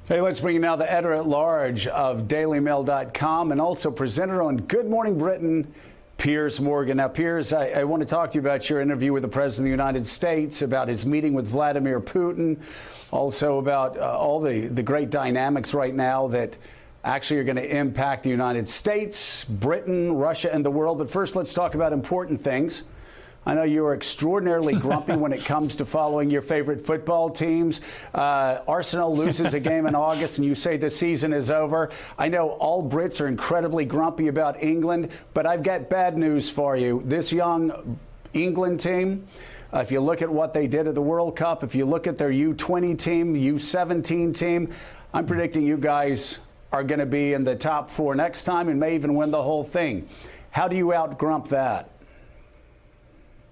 Hey, let's bring you now the editor-at-large of DailyMail.com and also presenter on Good Morning Britain, Piers Morgan. Now, Piers, I want to talk to you about your interview with the President of the United States, about his meeting with Vladimir Putin, also about all the great dynamics right now that actually are going to impact the United States, Britain, Russia, and the world. But first, let's talk about important things. I know you are extraordinarily grumpy when it comes to following your favorite football teams. Arsenal loses a game in August and you say the season is over. I know all Brits are incredibly grumpy about England, but I've got bad news for you. This young England team, if you look at what they did at the World Cup, if you look at their U20 team, U17 team, I'm predicting you guys are going to be in the top four next time and may even win the whole thing. How do you out-grump that?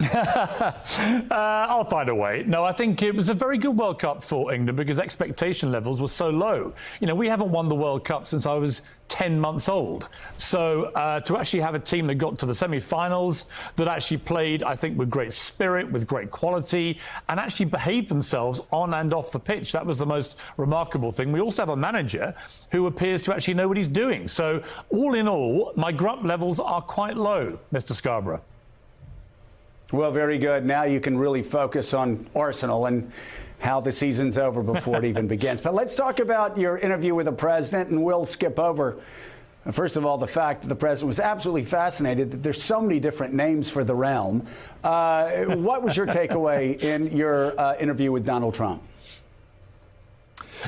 I'll find a way. No, I think it was a very good World Cup for England because expectation levels were so low. You know, we haven't won the World Cup since I was 10 months old. So to actually have a team that got to the semi-finals, that actually played, I think, with great spirit, with great quality, and actually behaved themselves on and off the pitch, that was the most remarkable thing. We also have a manager who appears to actually know what he's doing. So all in all, my grump levels are quite low, Mr. Scarborough. Well, very good. Now you can really focus on Arsenal and how the season's over before it even begins. But let's talk about your interview with the president, and we'll skip over, first of all, the fact that the president was absolutely fascinated that there's so many different names for the realm. What was your takeaway in your interview with Donald Trump?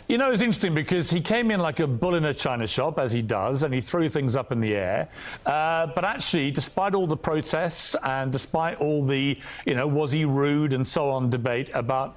You know, it's interesting because he came in like a bull in a china shop, as he does, and he threw things up in the air. But actually, despite all the protests and despite all the, you know, was he rude and so on debate about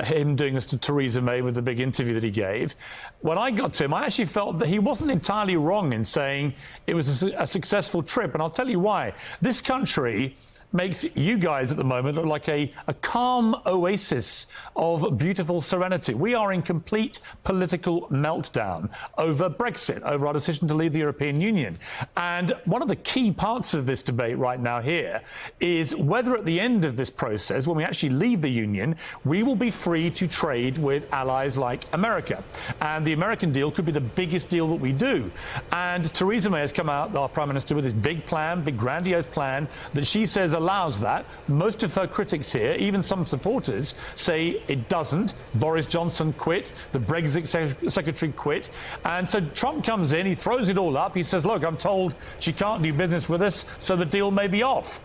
him doing this to Theresa May with the big interview that he gave, when I got to him, I actually felt that he wasn't entirely wrong in saying it was a successful trip. And I'll tell you why. This country makes you guys at the moment look like a calm oasis of beautiful serenity. We are in complete political meltdown over Brexit, over our decision to leave the European Union. And one of the key parts of this debate right now here is whether at the end of this process, when we actually leave the Union, we will be free to trade with allies like America. And the American deal could be the biggest deal that we do. And Theresa May has come out, our Prime Minister, with this big plan, big grandiose plan that she says allows that. Most of her critics here, even some supporters, say it doesn't. Boris Johnson quit. The Brexit secretary quit. And so Trump comes in, he throws it all up. He says, look, I'm told she can't do business with us, so the deal may be off.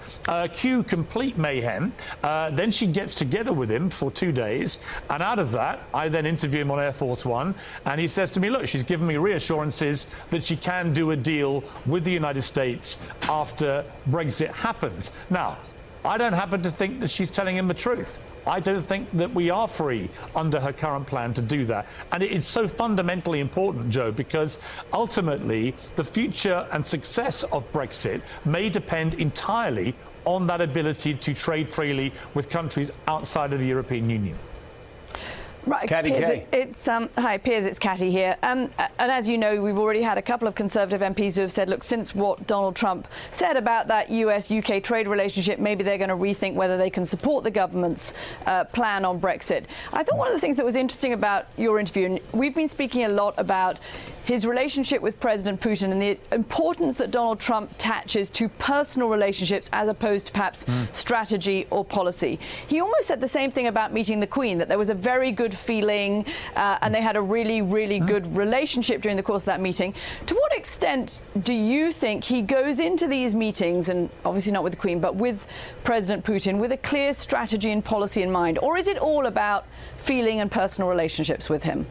Cue complete mayhem. Then she gets together with him for 2 days. And out of that, I then interview him on Air Force One. And he says to me, look, she's given me reassurances that she can do a deal with the United States after Brexit happens. Now, I don't happen to think that she's telling him the truth. I don't think that we are free under her current plan to do that. And it is so fundamentally important, Joe, because ultimately the future and success of Brexit may depend entirely on that ability to trade freely with countries outside of the European Union. Right, Piers, hi, Piers, it's Catty here. And as you know, we've already had a couple of Conservative MPs who have said, look, since what Donald Trump said about that US-UK trade relationship, maybe they're going to rethink whether they can support the government's plan on Brexit. I thought one of the things that was interesting about your interview, and we've been speaking a lot about his relationship with President Putin and the importance that Donald Trump attaches to personal relationships as opposed to perhaps strategy or policy. He almost said the same thing about meeting the Queen, that there was a very good feeling and they had a really, really good relationship during the course of that meeting. To what extent do you think he goes into these meetings, and obviously not with the Queen, but with President Putin, with a clear strategy and policy in mind? Or is it all about feeling and personal relationships with him?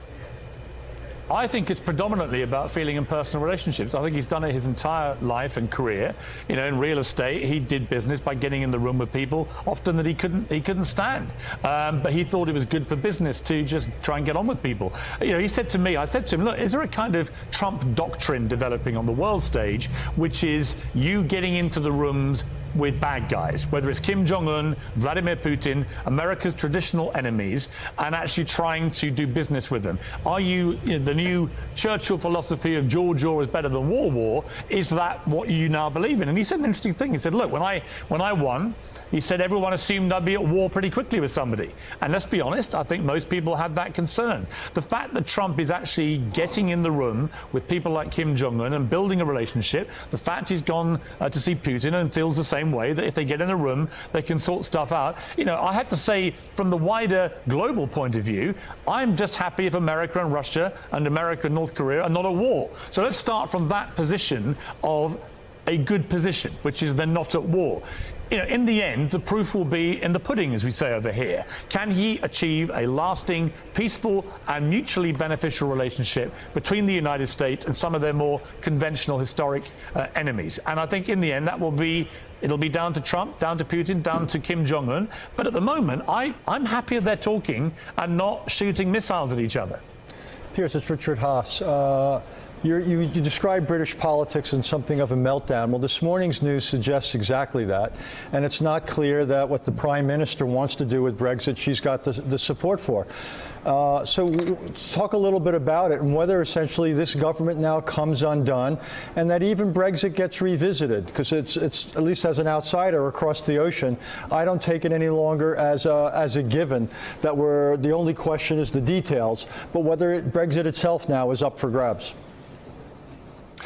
I think it's predominantly about feeling and personal relationships. I think he's done it his entire life and career. You know, in real estate, he did business by getting in the room with people, often that he couldn't stand. But he thought it was good for business to just try and get on with people. You know, he said to me, I said to him, look, is there a kind of Trump doctrine developing on the world stage, which is you getting into the rooms with bad guys, whether it's Kim Jong-un, Vladimir Putin, America's traditional enemies, and actually trying to do business with them? Are you know, the new Churchill philosophy of George Orwell is better than war, is that what you now believe in? And he said an interesting thing. He said, look, when I won, he said everyone assumed I'd be at war pretty quickly with somebody. And let's be honest, I think most people have that concern. The fact that Trump is actually getting in the room with people like Kim Jong-un and building a relationship, the fact he's gone to see Putin and feels the same way, that if they get in a room, they can sort stuff out. You know, I have to say, from the wider global point of view, I'm just happy if America and Russia and America and North Korea are not at war. So let's start from that position of a good position, which is they're not at war. You know, in the end, the proof will be in the pudding, as we say over here. Can he achieve a lasting, peaceful and mutually beneficial relationship between the United States and some of their more conventional historic enemies? And I think in the end, it'll be down to Trump, down to Putin, down to Kim Jong-un. But at the moment, I'm happier they're talking and not shooting missiles at each other. Piers, it's Richard Haas. You describe British politics in something of a meltdown. Well, this morning's news suggests exactly that. And it's not clear that what the Prime Minister wants to do with Brexit, she's got the support for. So talk a little bit about it and whether essentially this government now comes undone and that even Brexit gets revisited, because it's at least as an outsider across the ocean, I don't take it any longer as a given that the only question is the details, but whether Brexit itself now is up for grabs.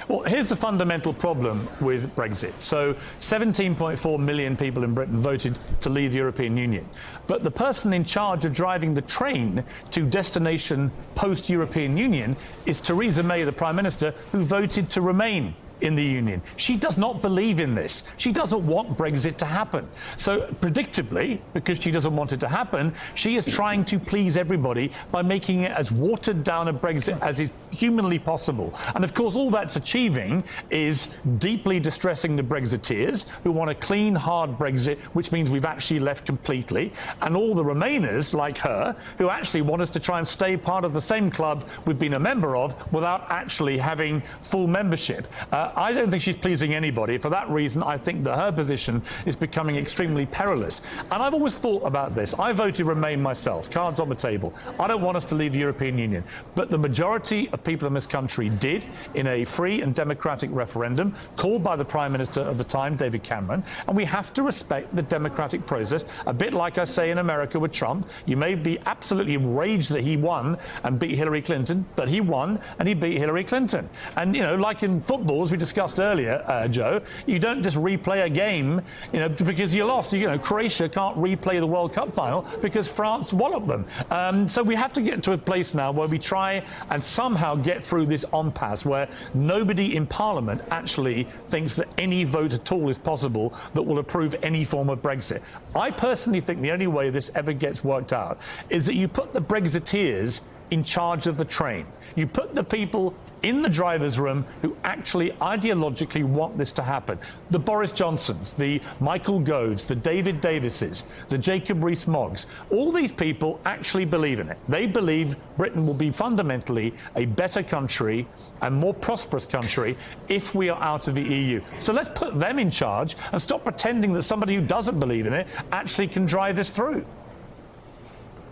Well, here's the fundamental problem with Brexit. So 17.4 million people in Britain voted to leave the European Union. But the person in charge of driving the train to destination post-European Union is Theresa May, the Prime Minister, who voted to remain in the Union. She does not believe in this. She doesn't want Brexit to happen. So predictably, because she doesn't want it to happen, she is trying to please everybody by making it as watered down a Brexit as is humanly possible. And of course, all that's achieving is deeply distressing the Brexiteers who want a clean, hard Brexit, which means we've actually left completely, and all the Remainers like her who actually want us to try and stay part of the same club we've been a member of without actually having full membership. I don't think she's pleasing anybody. For that reason, I think that her position is becoming extremely perilous. And I've always thought about this. I voted Remain myself, cards on the table. I don't want us to leave the European Union. But the majority of people in this country did in a free and democratic referendum called by the Prime Minister of the time, David Cameron. And we have to respect the democratic process, a bit like I say in America with Trump. You may be absolutely enraged that he won and beat Hillary Clinton, but he won and he beat Hillary Clinton. And, you know, like in football, as we discussed earlier, Joe, you don't just replay a game, you know, because you lost. You know, Croatia can't replay the World Cup final because France walloped them. So we have to get to a place now where we try and somehow get through this impasse where nobody in Parliament actually thinks that any vote at all is possible that will approve any form of Brexit. I personally think the only way this ever gets worked out is that you put the Brexiteers in charge of the train. You put the people in the driver's room who actually ideologically want this to happen. The Boris Johnsons, the Michael Goves, the David Davises, the Jacob Rees-Moggs, all these people actually believe in it. They believe Britain will be fundamentally a better country and more prosperous country if we are out of the EU. So let's put them in charge and stop pretending that somebody who doesn't believe in it actually can drive this through.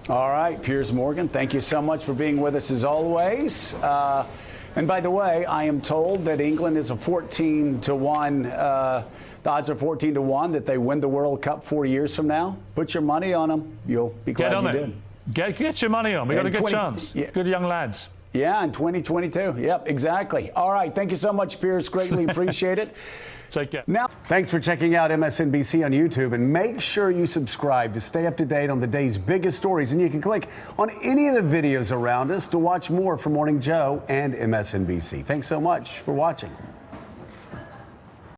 All right, Piers Morgan, thank you so much for being with us as always. And by the way, I am told that England is a 14-1. The odds are 14-1 that they win the World Cup 4 years from now. Put your money on them. You'll be glad you did. Get your money on. We got a good chance. Yeah. Good young lads. Yeah, in 2022. Yep, exactly. All right. Thank you so much, Piers. Greatly appreciate it. Take care. Now, thanks for checking out MSNBC on YouTube, and make sure you subscribe to stay up to date on the day's biggest stories. And you can click on any of the videos around us to watch more from Morning Joe and MSNBC. Thanks so much for watching.